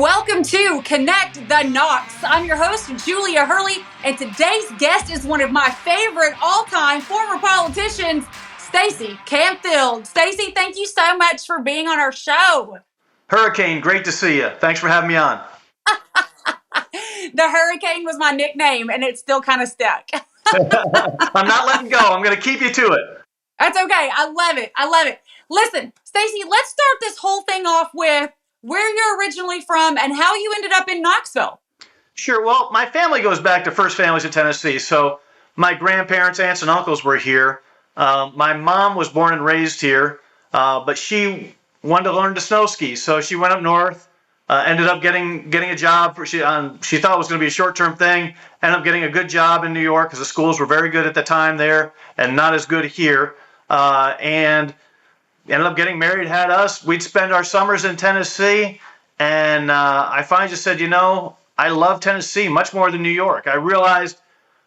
Welcome to Connect the Knox. I'm your host, Julia Hurley, and today's guest is one of my favorite all-time former politicians, Stacey Campfield. Stacey, thank you so much for being on our show. Hurricane, great to see you. Thanks for having me on. The hurricane was my nickname, and it's still kind of stuck. I'm not letting go. I'm going to keep you to it. That's okay. I love it. I love it. Listen, Stacey, let's start this whole thing off with where you're originally from and how you ended up in Knoxville. Sure. Well, my family goes back to first families in Tennessee. So my grandparents, aunts, and uncles were here. My mom was born and raised here, but she wanted to learn to snow ski. So she went up north, ended up getting a job. She thought it was going to be a short-term thing, ended up getting a good job in New York because the schools were very good at the time there and not as good here. And ended up getting married, had us. We'd spend our summers in Tennessee. And I finally just said, I love Tennessee much more than New York. I realized,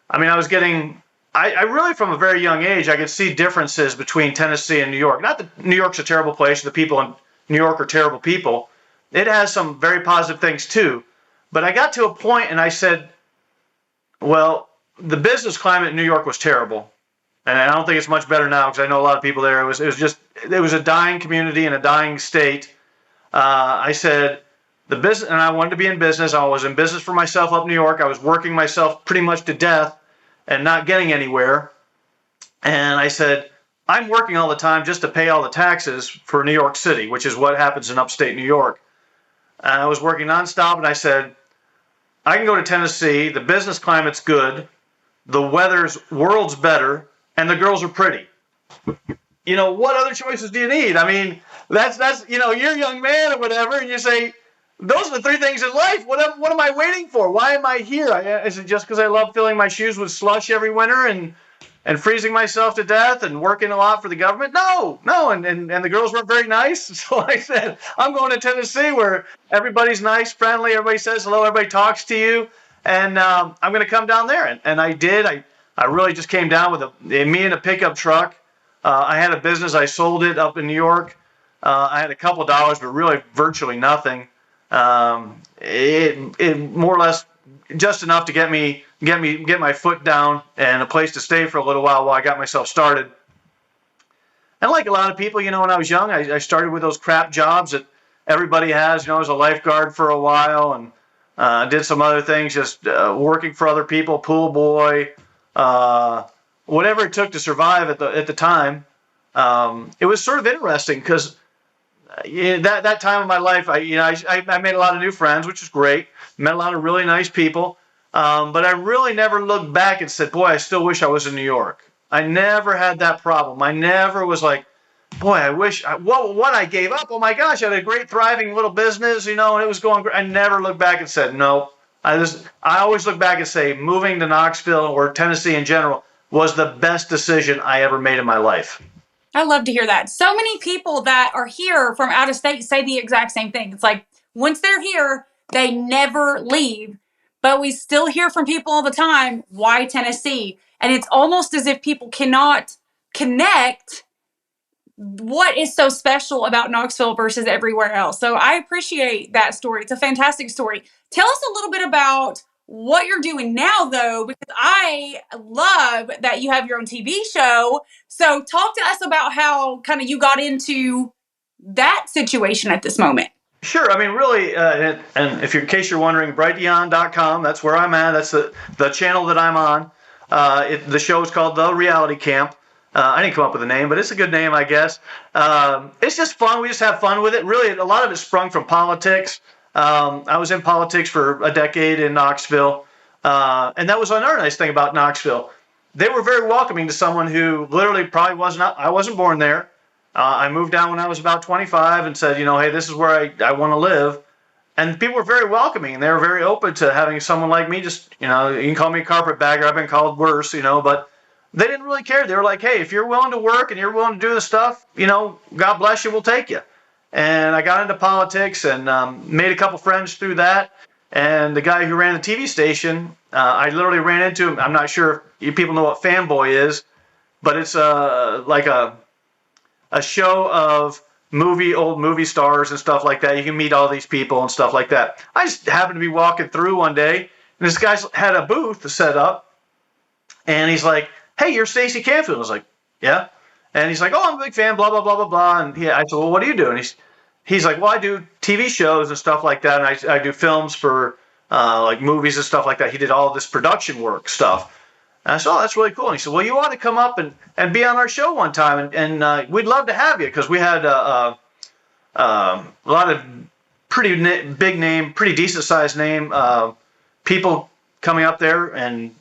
I really, from a very young age, I could see differences between Tennessee and New York. Not that New York's a terrible place, the people in New York are terrible people. It has some very positive things too. But I got to a point and I said, well, the business climate in New York was terrible. And I don't think it's much better now because I know a lot of people there. It was a dying community and a dying state. I said the business, and I wanted to be in business. I was in business for myself up in New York. I was working myself pretty much to death and not getting anywhere. And I said, I'm working all the time just to pay all the taxes for New York City, which is what happens in upstate New York. And I was working nonstop, and I said, I can go to Tennessee. The business climate's good. The world's better. And the girls are pretty. What other choices do you need? I mean, that's you're a young man or whatever, and you say, those are the three things in life. What am I waiting for? Why am I here? Is it just because I love filling my shoes with slush every winter and freezing myself to death and working a lot for the government? No. And the girls weren't very nice. So I said, I'm going to Tennessee where everybody's nice, friendly, everybody says hello, everybody talks to you, and I'm going to come down there. And I did. I really just came down with me and a pickup truck. I had a business. I sold it up in New York. I had a couple of dollars, but really virtually nothing. It more or less just enough to get my foot down and a place to stay for a little while I got myself started. And like a lot of people, when I was young, I started with those crap jobs that everybody has. I was a lifeguard for a while and did some other things, just working for other people, pool boy. Whatever it took to survive at the time. It was sort of interesting because that time of my life, I made a lot of new friends, which was great. Met a lot of really nice people, but I really never looked back and said, boy, I still wish I was in New York. I never had that problem. I never was like, boy, I wish what I gave up. Oh my gosh, I had a great thriving little business, and it was going great. I never looked back and said, no. I always look back and say moving to Knoxville or Tennessee in general was the best decision I ever made in my life. I love to hear that. So many people that are here from out of state say the exact same thing. It's like once they're here, they never leave. But we still hear from people all the time, why Tennessee? And it's almost as if people cannot connect what is so special about Knoxville versus everywhere else. So I appreciate that story. It's a fantastic story. Tell us a little bit about what you're doing now, though, because I love that you have your own TV show. So talk to us about how kind of you got into that situation at this moment. Sure. I mean, really, and in case you're wondering, brighteon.com, that's where I'm at. That's the channel that I'm on. The show is called The Reality Camp. I didn't come up with a name, but it's a good name, I guess. It's just fun. We just have fun with it. Really, a lot of it sprung from politics. I was in politics for a decade in Knoxville. And that was another nice thing about Knoxville. They were very welcoming to someone who literally I wasn't born there. I moved down when I was about 25 and said, hey, this is where I want to live. And people were very welcoming, and they were very open to having someone like me just, you can call me a carpetbagger. I've been called worse, but they didn't really care. They were like, hey, if you're willing to work and you're willing to do the stuff, God bless you, we'll take you. And I got into politics and made a couple friends through that. And the guy who ran the TV station, I literally ran into him. I'm not sure if people know what Fanboy is, but it's like a show of old movie stars and stuff like that. You can meet all these people and stuff like that. I just happened to be walking through one day, and this guy had a booth set up, and he's like, "Hey, you're Stacey Campfield." I was like, "Yeah." And he's like, "Oh, I'm a big fan, blah, blah, blah, blah, blah." And I said, "Well, what do you do?" And he's like, "Well, I do TV shows and stuff like that, and I do films for like movies and stuff like that." He did all this production work stuff. And I said, "Oh, that's really cool." And he said, "Well, you ought to come up and be on our show one time, and we'd love to have you, because we had a lot of pretty big name, pretty decent sized name people coming up there and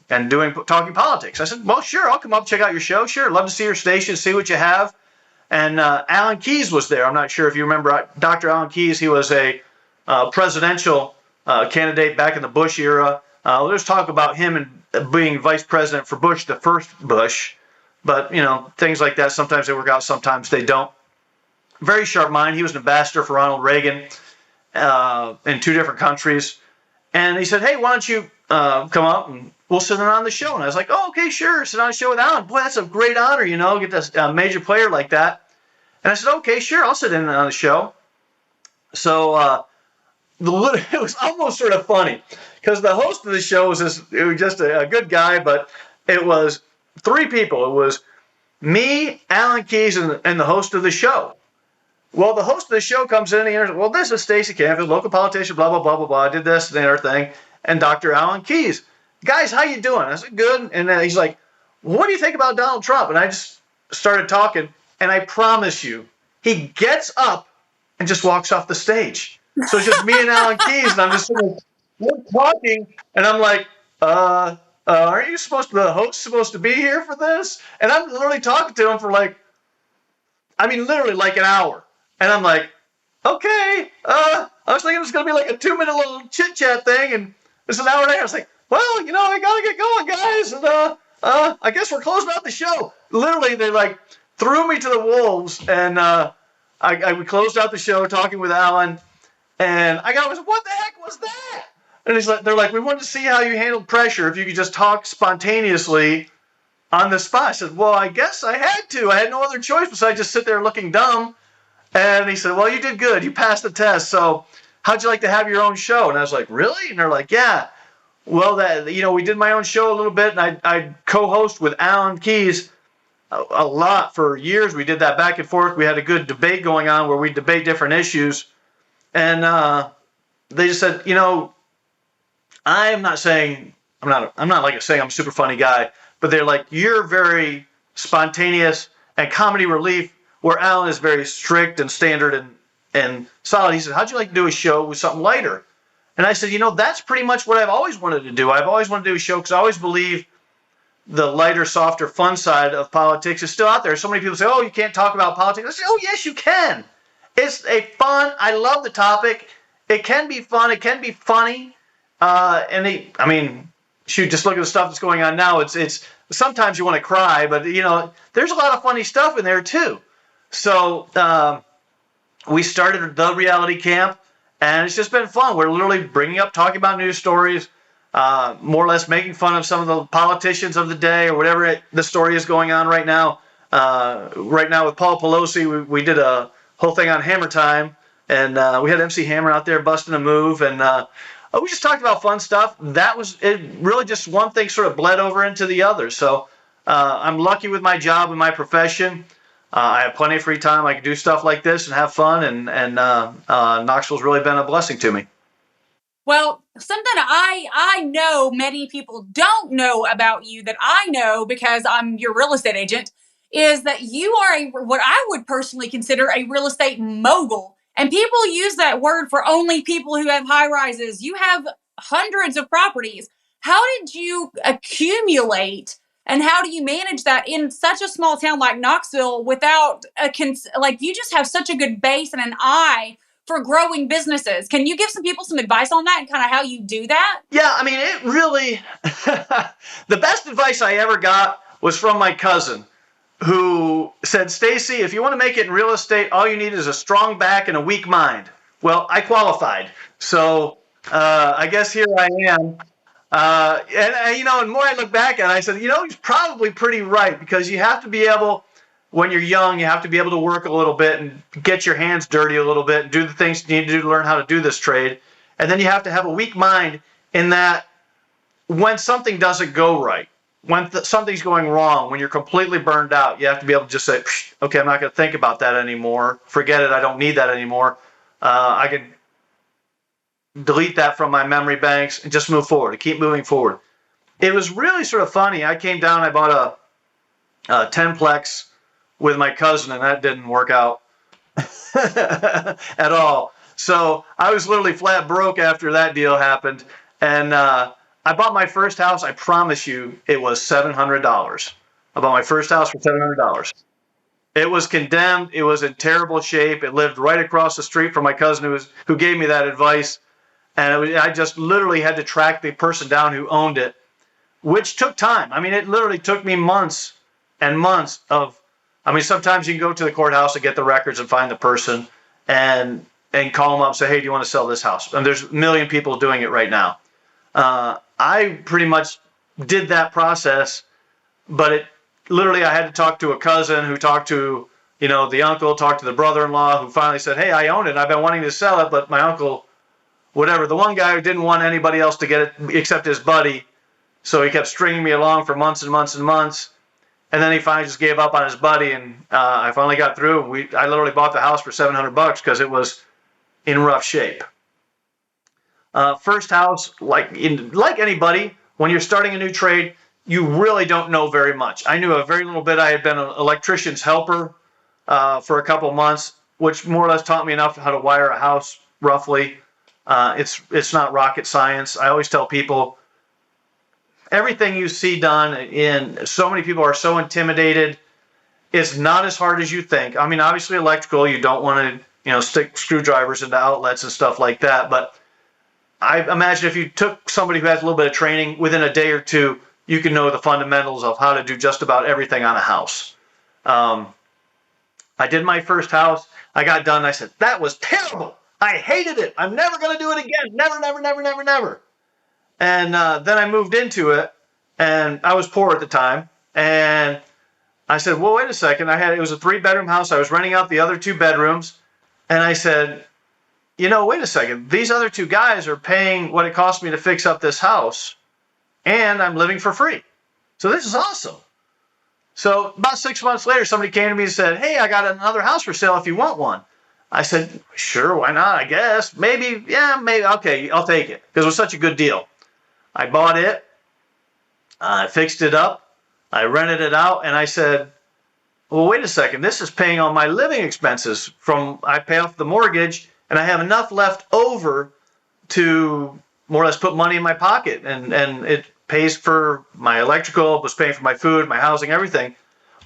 talking politics." I said, "Well, sure, I'll come up, check out your show. Sure, love to see your station, see what you have." And Alan Keyes was there. I'm not sure if you remember Dr. Alan Keyes. He was a presidential candidate back in the Bush era. There's talk about him and being vice president for Bush, the first Bush. But, things like that, sometimes they work out, sometimes they don't. Very sharp mind. He was an ambassador for Ronald Reagan in 2 different countries. And he said, "Hey, why don't you come up and we'll sit in on the show?" And I was like, "Oh, okay, sure. Sit on the show with Alan. Boy, that's a great honor, get this major player like that." And I said, "Okay, sure. I'll sit in on the show." So it was almost sort of funny, because the host of the show was just a good guy, but it was 3 people. It was me, Alan Keyes, and the host of the show. Well, the host of the show comes in and he says, "Well, this is Stacey Campfield, local politician, blah, blah, blah, blah, blah. I did this and other thing. And Dr. Alan Keyes. Guys, how you doing?" I said, "Good." And he's like, "What do you think about Donald Trump?" And I just started talking. And I promise you, he gets up and just walks off the stage. So it's just me and Alan Keyes. And I'm just sitting there talking. And I'm like, aren't you the host supposed to be here for this? And I'm literally talking to him for literally like an hour. And I'm like, "Okay, I was thinking it was going to be like a 2-minute little chit-chat thing, and it's an hour and a half." I was like, "Well, I got to get going, guys, and I guess we're closing out the show." Literally, they threw me to the wolves, and we closed out the show talking with Alan, and I was, "What the heck was that?" And they're like, "We wanted to see how you handled pressure, if you could just talk spontaneously on the spot." I said, "Well, I guess I had to. I had no other choice besides just sit there looking dumb." And he said, "Well, you did good. You passed the test. So how'd you like to have your own show?" And I was like, "Really?" And they're like, "Yeah." Well, we did my own show a little bit, and I co-host with Alan Keyes a lot for years. We did that back and forth. We had a good debate going on where we debate different issues. And they just said, I'm not saying I'm not saying I'm a super funny guy, but they're like, "You're very spontaneous and comedy relief, where Alan is very strict and standard and solid." He said, "How'd you like to do a show with something lighter?" And I said, "That's pretty much what I've always wanted to do. I've always wanted to do a show, because I always believe the lighter, softer, fun side of politics is still out there." So many people say, "Oh, you can't talk about politics." I say, "Oh, yes, you can. It's I love the topic. It can be fun. It can be funny. Just look at the stuff that's going on now. It's sometimes you want to cry, but there's a lot of funny stuff in there too." So we started the Reality Camp, and it's just been fun. We're literally talking about news stories, more or less making fun of some of the politicians of the day, or whatever the story is going on right now. Right now with Paul Pelosi, we did a whole thing on Hammer Time, and we had MC Hammer out there busting a move, and we just talked about fun stuff. That was it. Really, just one thing sort of bled over into the other. So I'm lucky with my job and my profession. I have plenty of free time. I can do stuff like this and have fun, and Knoxville's really been a blessing to me. Well, something I know many people don't know about you that I know because I'm your real estate agent is that you are what I would personally consider a real estate mogul. And people use that word for only people who have high rises. You have hundreds of properties. How did you accumulate and how do you manage that in such a small town like Knoxville without you just have such a good base and an eye for growing businesses? Can you give some people some advice on that and kind of how you do that? Yeah, it really, the best advice I ever got was from my cousin, who said, "Stacey, if you want to make it in real estate, all you need is a strong back and a weak mind." Well, I qualified. So I guess here I am. And the more I look back at it, I said, he's probably pretty right, because you have to be able when you're young, you have to be able to work a little bit and get your hands dirty a little bit and do the things you need to do to learn how to do this trade. And then you have to have a weak mind in that when something doesn't go right, when something's going wrong, when you're completely burned out, you have to be able to just say, okay, I'm not going to think about that anymore. Forget it. I don't need that anymore. I can delete that from my memory banks and just move forward and keep moving forward. It was really sort of funny. I came down, I bought a 10-plex with my cousin, and that didn't work out at all. So I was literally flat broke after that deal happened. And I bought my first house. I promise you, it was $700. I bought my first house for $700. It was condemned. It was in terrible shape. It lived right across the street from my cousin who gave me that advice. And I just literally had to track the person down who owned it, which took time. I mean, it literally took me months and months of, I mean, sometimes you can go to the courthouse and get the records and find the person and call them up and say, hey, do you want to sell this house? And there's a million people doing it right now. I pretty much did that process, but it literally, I had to talk to a cousin who talked to, the uncle, talked to the brother-in-law who finally said, hey, I own it. I've been wanting to sell it, but my uncle, whatever, the one guy who didn't want anybody else to get it except his buddy. So he kept stringing me along for months and months and months. And then he finally just gave up on his buddy. And I finally got through. I literally bought the house for $700 because it was in rough shape. First house, like anybody, when you're starting a new trade, you really don't know very much. I knew a very little bit. I had been an electrician's helper for a couple months, which more or less taught me enough how to wire a house roughly. It's not rocket science. I always tell people, everything you see done so many people are so intimidated. It's not as hard as you think. I mean, obviously electrical, you don't want to, stick screwdrivers into outlets and stuff like that. But I imagine if you took somebody who has a little bit of training, within a day or two, you can know the fundamentals of how to do just about everything on a house. I did my first house. I got done. I said, that was terrible. I hated it. I'm never going to do it again. Never, never, never, never, never. And then I moved into it, and I was poor at the time. And I said, well, wait a second. It was a 3-bedroom house. I was renting out the other 2 bedrooms. And I said, wait a second. These other 2 guys are paying what it cost me to fix up this house, and I'm living for free. So this is awesome. So about 6 months later, somebody came to me and said, hey, I got another house for sale if you want one. I said, sure, why not? I guess. Maybe, yeah, maybe. Okay, I'll take it because it was such a good deal. I bought it. I fixed it up. I rented it out, and I said, well, wait a second. This is paying all my living expenses I pay off the mortgage, and I have enough left over to more or less put money in my pocket, and it pays for my electrical, was paying for my food, my housing, everything.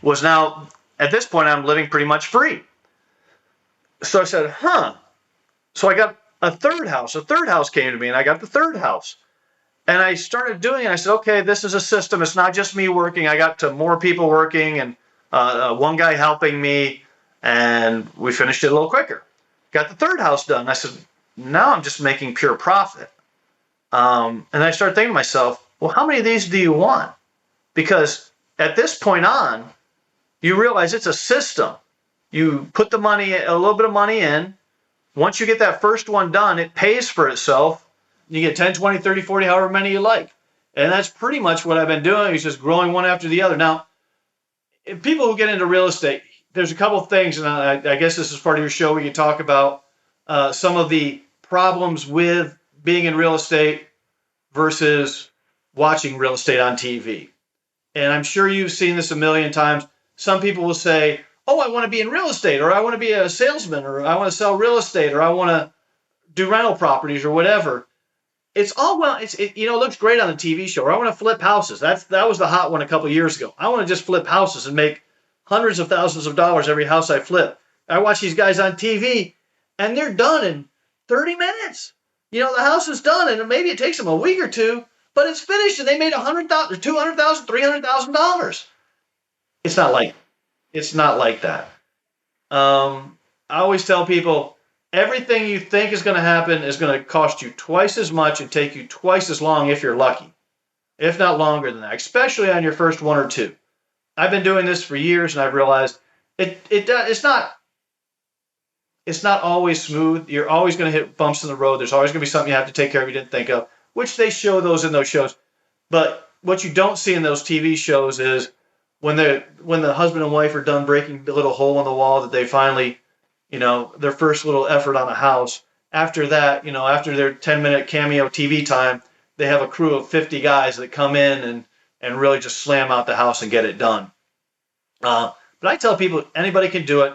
Was now, at this point, I'm living pretty much free. So I said, So I got a third house. A third house came to me, and I got the third house. And I started doing it. I said, okay, this is a system. It's not just me working. I got to more people working and one guy helping me, and we finished it a little quicker. Got the third house done. I said, now I'm just making pure profit. And I started thinking to myself, well, how many of these do you want? Because at this point on, you realize it's a system. You put the money, a little bit of money in. Once you get that first one done, it pays for itself. You get 10, 20, 30, 40, however many you like. And that's pretty much what I've been doing, is just growing one after the other. Now, if people who get into real estate, there's a couple of things, and I guess this is part of your show. We can talk about some of the problems with being in real estate versus watching real estate on TV. And I'm sure you've seen this a million times. Some people will say, oh, I want to be in real estate, or I want to be a salesman, or I want to sell real estate, or I want to do rental properties, or whatever. It's all well. It looks great on the TV show. Or I want to flip houses. That was the hot one a couple of years ago. I want to just flip houses and make hundreds of thousands of dollars every house I flip. I watch these guys on TV, and they're done in 30 minutes. The house is done, and maybe it takes them a week or two, but it's finished, and they made $100,000, $200,000, $300,000. It's not like that. I always tell people, everything you think is going to happen is going to cost you twice as much and take you twice as long if you're lucky, if not longer than that, especially on your first one or two. I've been doing this for years, and I've realized It's not always smooth. You're always going to hit bumps in the road. There's always going to be something you have to take care of you didn't think of, which they show those in those shows. But what you don't see in those TV shows is when the husband and wife are done breaking the little hole in the wall that they finally, their first little effort on a house. After that, after their 10-minute cameo TV time, they have a crew of 50 guys that come in and really just slam out the house and get it done. But I tell people anybody can do it.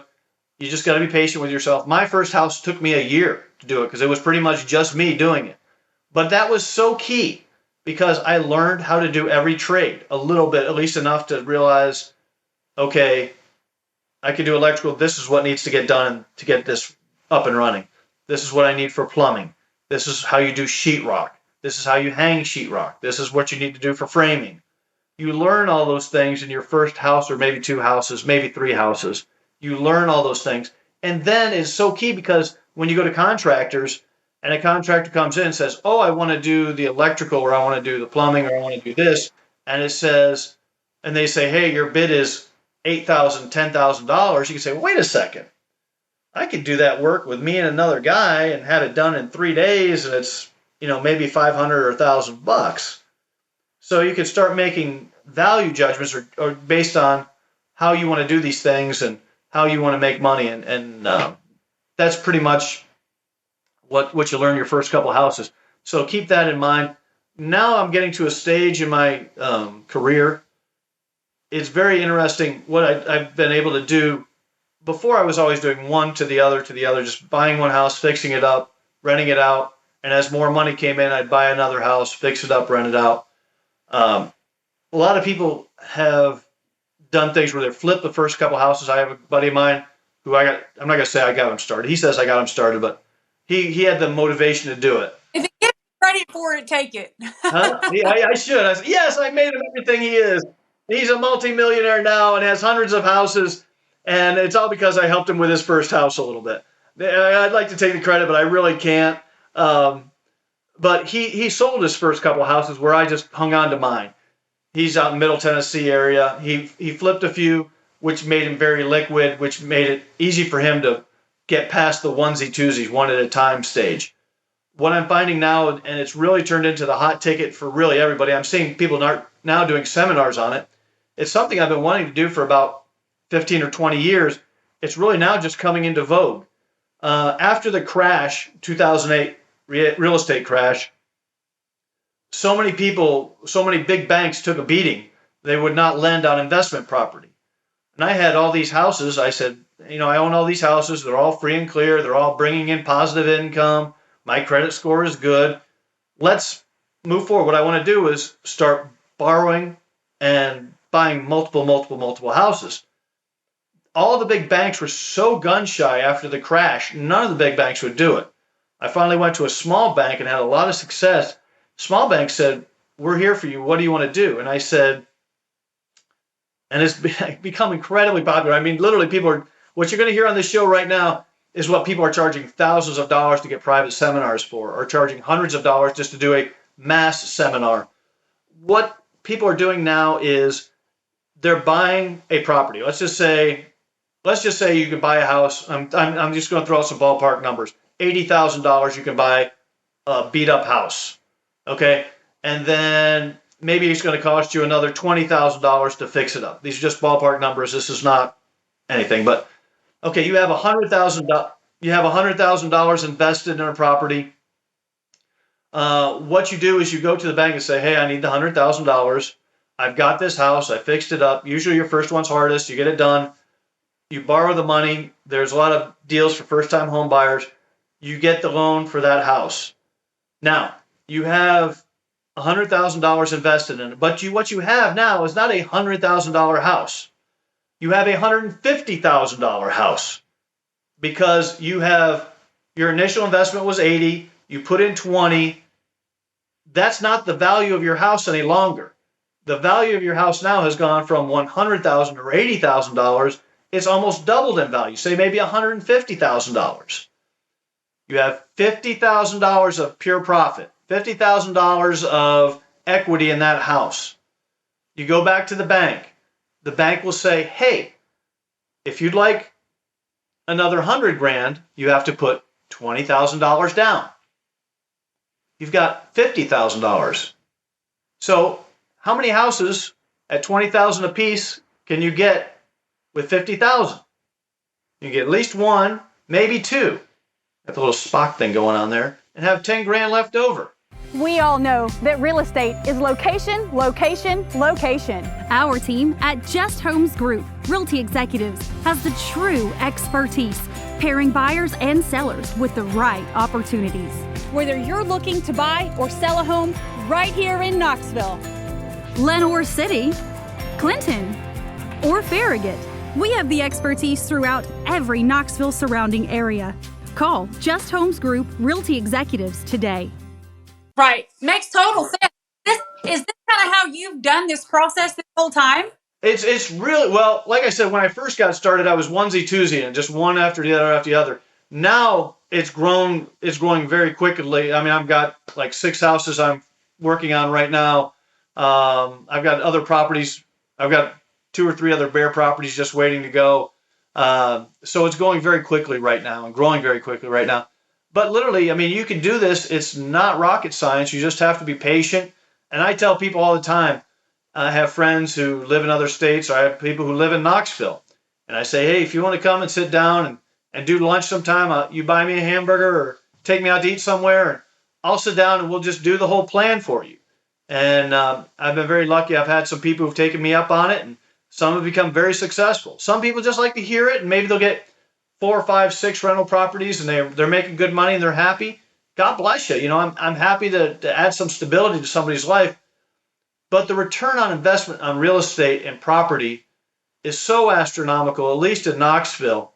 You just got to be patient with yourself. My first house took me a year to do it because it was pretty much just me doing it. But that was so key because I learned how to do every trade a little bit, at least enough to realize, okay, I can do electrical. This is what needs to get done to get this up and running. This is what I need for plumbing. This is how you do sheetrock. This is how you hang sheetrock. This is what you need to do for framing. You learn all those things in your first house or maybe 2 houses, maybe 3 houses. You learn all those things. And then it's so key because when you go to contractors and a contractor comes in and says, oh, I want to do the electrical or I want to do the plumbing or I want to do this. And it says, and they say, hey, your bid is $8,000, $10,000. You can say, well, wait a second. I could do that work with me and another guy and have it done in 3 days. And it's, maybe 500 or $1,000. So you can start making value judgments or based on how you want to do these things and how you want to make money. And that's pretty much what you learn your first couple houses. So keep that in mind. Now I'm getting to a stage in my career. It's very interesting what I've been able to do. Before I was always doing one to the other, just buying one house, fixing it up, renting it out. And as more money came in, I'd buy another house, fix it up, rent it out. A lot of people have done things where they flip the first couple houses. I have a buddy of mine who I'm not going to say I got him started. He says I got him started, but he had the motivation to do it. If he gets credit for it, take it. Huh? I should. I said, yes, I made him everything he is. He's a multimillionaire now and has hundreds of houses, and it's all because I helped him with his first house a little bit. I'd like to take the credit, but I really can't. But he sold his first couple houses where I just hung on to mine. He's out in Middle Tennessee area. He flipped a few, which made him very liquid, which made it easy for him to get past the onesie twosies, one at a time stage. What I'm finding now, and it's really turned into the hot ticket for really everybody, I'm seeing people now doing seminars on it. It's something I've been wanting to do for about 15 or 20 years. It's really now just coming into vogue. After the crash, 2008 real estate crash, so many big banks took a beating. They would not lend on investment property. And I had all these houses. I said, I own all these houses. They're all free and clear. They're all bringing in positive income. My credit score is good. Let's move forward. What I want to do is start borrowing and buying multiple houses. All the big banks were so gun shy after the crash. None of the big banks would do it. I finally went to a small bank and had a lot of success. Small bank said, we're here for you. What do you want to do? And I said, and it's become incredibly popular. I mean, literally what you're going to hear on this show right now is what people are charging thousands of dollars to get private seminars for, or charging hundreds of dollars just to do a mass seminar. What people are doing now is they're buying a property. Let's just say you can buy a house. I'm just going to throw out some ballpark numbers. $80,000 you can buy a beat up house. Okay. And then maybe it's going to cost you another $20,000 to fix it up. These are just ballpark numbers. This is not anything, but okay. You have $100,000 invested in a property. What you do is you go to the bank and say, hey, I need the $100,000. I've got this house. I fixed it up. Usually your first one's hardest. You get it done. You borrow the money. There's a lot of deals for first-time home buyers. You get the loan for that house. Now, you have $100,000 invested in it, but what you have now is not a $100,000 house. You have a $150,000 house because your initial investment was 80, you put in 20. That's not the value of your house any longer. The value of your house now has gone from $100,000 or $80,000. It's almost doubled in value, say maybe $150,000. You have $50,000 of pure profit, $50,000 of equity in that house. You go back to the bank. The bank will say, hey, If you'd like another 100 grand, you have to put $20,000 down. You've got $50,000. So how many houses at 20,000 a piece can you get with 50,000? You get at least one, maybe two. Got the little Spock thing going on there, and have 10 grand left over. We all know that real estate is location, location, location. Our team at Just Homes Group, Realty Executives, has the true expertise, pairing buyers and sellers with the right opportunities. Whether you're looking to buy or sell a home right here in Knoxville, Lenoir City, Clinton, or Farragut, we have the expertise throughout every Knoxville surrounding area. Call Just Homes Group Realty Executives today. Right. Makes total sense. Is this kind of how you've done this process this whole time? It's really, well, like I said, when I first got started, I was onesie twosie and just one after the other after the other. Now it's growing very quickly. I mean, I've got like 6 houses I'm working on right now. I've got other properties. I've got 2 or 3 other bare properties just waiting to go. So it's going very quickly right now and growing very quickly right now. But literally, I mean, you can do this. It's not rocket science. You just have to be patient. And I tell people all the time, I have friends who live in other states, or I have people who live in Knoxville. And I say, hey, if you want to come and sit down and do lunch sometime, you buy me a hamburger or take me out to eat somewhere, and I'll sit down and we'll just do the whole plan for you. And I've been very lucky. I've had some people who've taken me up on it, and some have become very successful. Some people just like to hear it, and maybe they'll get 4, 5, 6 rental properties, and they're making good money and they're happy. God bless you. You know, I'm happy to add some stability to somebody's life. But the return on investment on real estate and property is so astronomical, at least in Knoxville.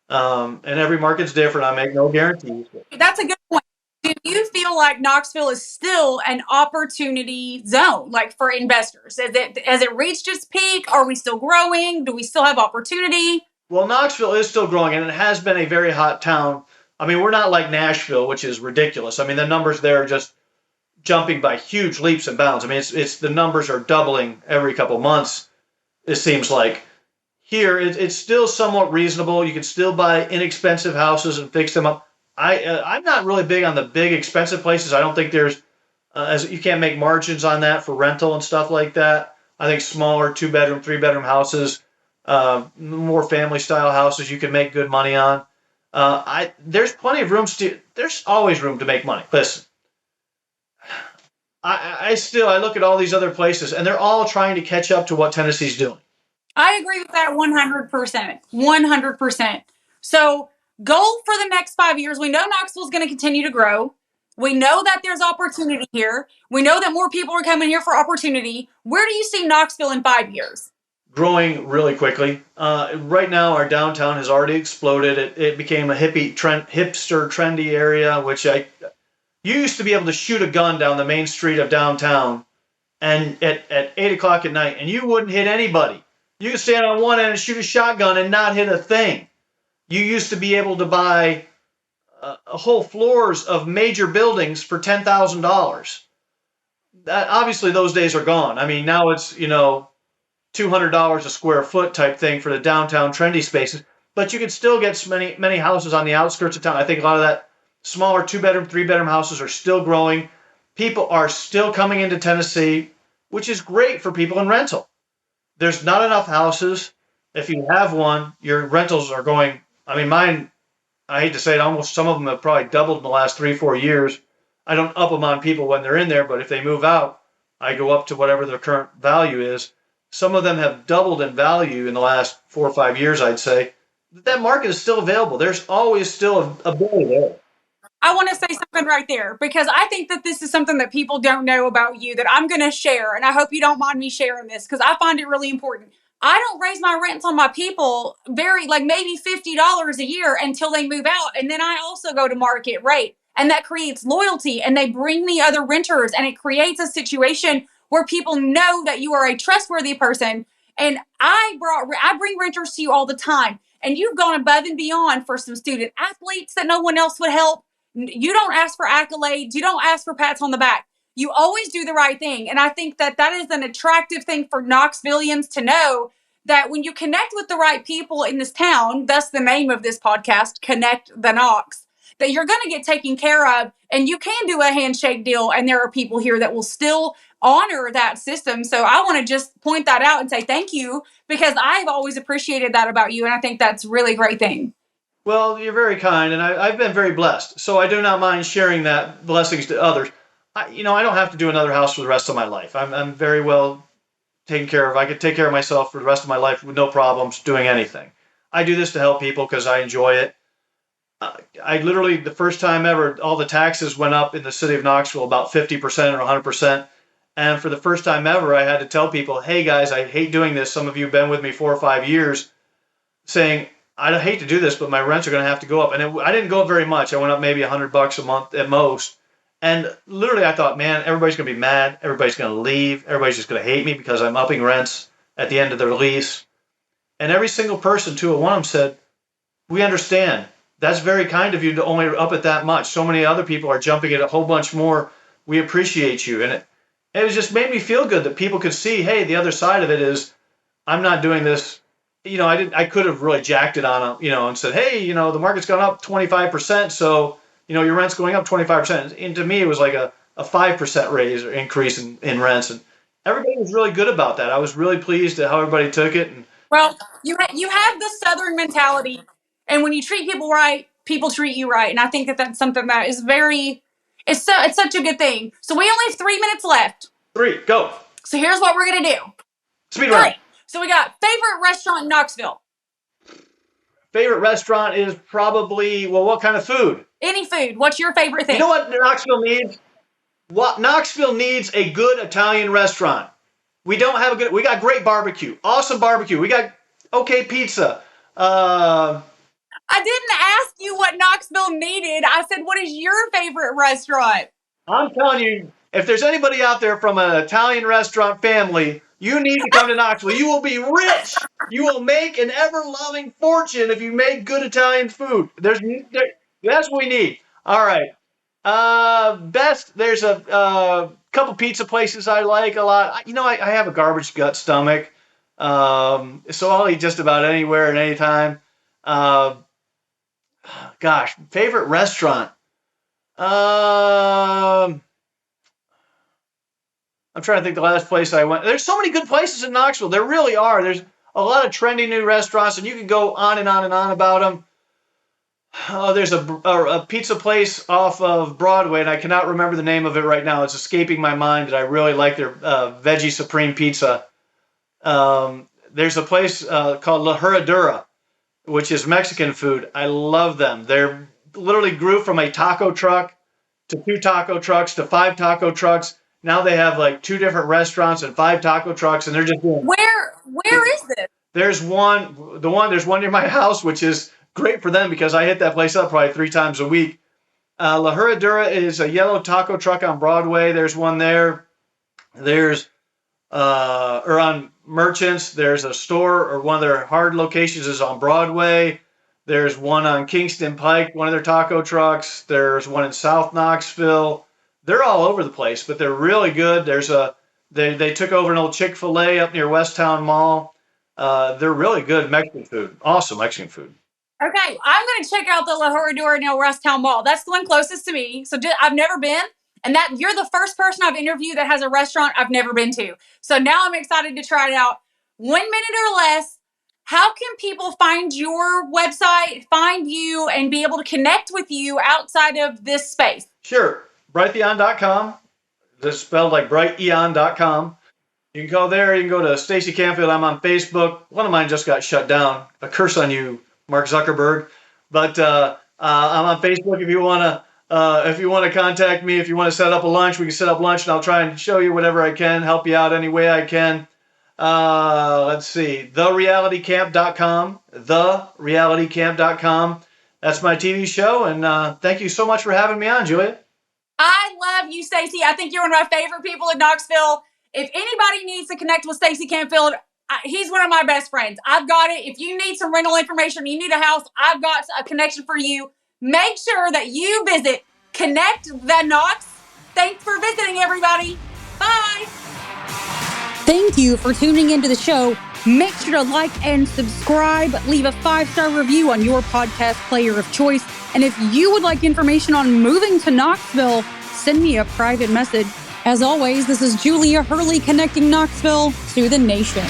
And every market's different. I make no guarantees. That's a good point. Do you feel like Knoxville is still an opportunity zone, like for investors? Has it reached its peak? Are we still growing? Do we still have opportunity? Well, Knoxville is still growing, and it has been a very hot town. I mean, we're not like Nashville, which is ridiculous. I mean, the numbers there are just jumping by huge leaps and bounds. I mean, it's the numbers are doubling every couple months, it seems like. Here, it's still somewhat reasonable. You can still buy inexpensive houses and fix them up. I'm not really big on the big expensive places. I don't think there's as you can't make margins on that for rental and stuff like that. I think smaller 2-bedroom, 3-bedroom houses, more family style houses, you can make good money on. There's plenty of room. There's always room to make money. Listen, I look at all these other places, and they're all trying to catch up to what Tennessee's doing. I agree with that 100%. 100%. So, goal for the next 5 years, we know Knoxville's going to continue to grow. We know that there's opportunity here. We know that more people are coming here for opportunity. Where do you see Knoxville in 5 years? Growing really quickly. Right now, our downtown has already exploded. It became a hipster, trendy area, which you used to be able to shoot a gun down the main street of downtown and at 8 o'clock at night, and you wouldn't hit anybody. You could stand on one end and shoot a shotgun and not hit a thing. You used to be able to buy whole floors of major buildings for $10,000. Obviously, those days are gone. I mean, now it's, $200 a square foot type thing for the downtown trendy spaces. But you can still get many houses on the outskirts of town. I think a lot of that smaller 2-bedroom, 3-bedroom houses are still growing. People are still coming into Tennessee, which is great for people in rental. There's not enough houses. If you have one, your rentals are going. I mean, mine, I hate to say it, almost some of them have probably doubled in the last 3-4 years. I don't up them on people when they're in there, but if they move out, I go up to whatever their current value is. Some of them have doubled in value in the last 4 or 5 years, I'd say. That market is still available. There's always still a ability there. I want to say something right there because I think that this is something that people don't know about you that I'm going to share. And I hope you don't mind me sharing this because I find it really important. I don't raise my rents on my people maybe $50 a year until they move out. And then I also go to market rate. And that creates loyalty and they bring me other renters and it creates a situation where people know that you are a trustworthy person. And I bring renters to you all the time. And you've gone above and beyond for some student athletes that no one else would help. You don't ask for accolades. You don't ask for pats on the back. You always do the right thing. And I think that is an attractive thing for Knoxvillians to know that when you connect with the right people in this town, that's the name of this podcast, ConnectTheKnox, that you're going to get taken care of, and you can do a handshake deal, and there are people here that will still honor that system. So I want to just point that out and say thank you, because I've always appreciated that about you, and I think that's a really great thing. Well, you're very kind, and I've been very blessed. So I do not mind sharing that blessings to others. I don't have to do another house for the rest of my life. I'm very well taken care of. I could take care of myself for the rest of my life with no problems doing anything. I do this to help people because I enjoy it. I literally, the first time ever, all the taxes went up in the city of Knoxville about 50% or 100%. And for the first time ever, I had to tell people, hey guys, I hate doing this. Some of you have been with me 4 or 5 years, saying, I hate to do this, but my rents are going to have to go up. And I didn't go up very much. I went up maybe $100 a month at most. And literally I thought, man, everybody's going to be mad. Everybody's going to leave. Everybody's just going to hate me because I'm upping rents at the end of their lease. And every single person, one of them said, we understand. That's very kind of you to only up it that much. So many other people are jumping it a whole bunch more. We appreciate you. And it just made me feel good that people could see, hey, the other side of it is I'm not doing this. I could have really jacked it on them, and said, hey, the market's gone up 25%. So, your rent's going up 25%. And to me, it was like a 5% raise or increase in rents. And everybody was really good about that. I was really pleased at how everybody took it. And well, you have the Southern mentality, and when you treat people right, people treat you right. And I think that that's something that is it's such a good thing. So we only have 3 minutes left. 3, go. So here's what we're going to do. Speed round. So we got favorite restaurant in Knoxville. Favorite restaurant is probably, what kind of food? Any food. What's your favorite thing? You know what Knoxville needs? What Knoxville needs a good Italian restaurant. We got great barbecue, awesome barbecue. We got okay pizza. I didn't ask you what Knoxville needed. I said, what is your favorite restaurant? I'm telling you, if there's anybody out there from an Italian restaurant family, you need to come to Knoxville. You will be rich. You will make an ever-loving fortune if you make good Italian food. That's what we need. All right. Best, there's a couple pizza places I like a lot. I have a garbage gut stomach, so I'll eat just about anywhere and anytime. Gosh, favorite restaurant. I'm trying to think the last place I went. There's so many good places in Knoxville. There really are. There's a lot of trendy new restaurants, and you can go on and on and on about them. There's a pizza place off of Broadway, and I cannot remember the name of it right now. It's escaping my mind that I really like their veggie supreme pizza. There's a place called La Herradura, which is Mexican food. I love them. They're literally grew from a taco truck to 2 taco trucks to 5 taco trucks. Now they have like 2 different restaurants and 5 taco trucks, and they're just doing. Where is this? There's one near my house, which is great for them because I hit that place up probably 3 times a week. La Herradura is a yellow taco truck on Broadway. There's one there. There's or on Merchants. There's a store, or one of their hard locations is on Broadway. There's one on Kingston Pike, one of their taco trucks. There's one in South Knoxville. They're all over the place, but they're really good. They took over an old Chick-fil-A up near Westtown Mall. They're really good Mexican food. Awesome Mexican food. Okay, I'm going to check out the La Herradura near Westtown Mall. That's the one closest to me. So I've never been, and that you're the first person I've interviewed that has a restaurant I've never been to. So now I'm excited to try it out. 1 minute or less. How can people find your website, find you, and be able to connect with you outside of this space? Sure. Brighteon.com. This is spelled like brighteon.com. You can go there. You can go to Stacey Campfield. I'm on Facebook. One of mine just got shut down. A curse on you, Mark Zuckerberg. But I'm on Facebook if you want to contact me. If you want to set up a lunch, we can set up lunch, and I'll try and show you whatever I can, help you out any way I can. Let's see, therealitycamp.com, therealitycamp.com. That's my TV show, and thank you so much for having me on, Julia. I love you, Stacey. I think you're one of my favorite people in Knoxville. If anybody needs to connect with Stacey Campfield, he's one of my best friends. I've got it. If you need some rental information, you need a house, I've got a connection for you. Make sure that you visit ConnectTheKnox. Thanks for visiting, everybody. Bye. Thank you for tuning into the show Make sure to like and subscribe. Leave a 5-star review on your podcast player of choice. And if you would like information on moving to Knoxville, send me a private message. As always, this is Julia Hurley connecting Knoxville to the nation.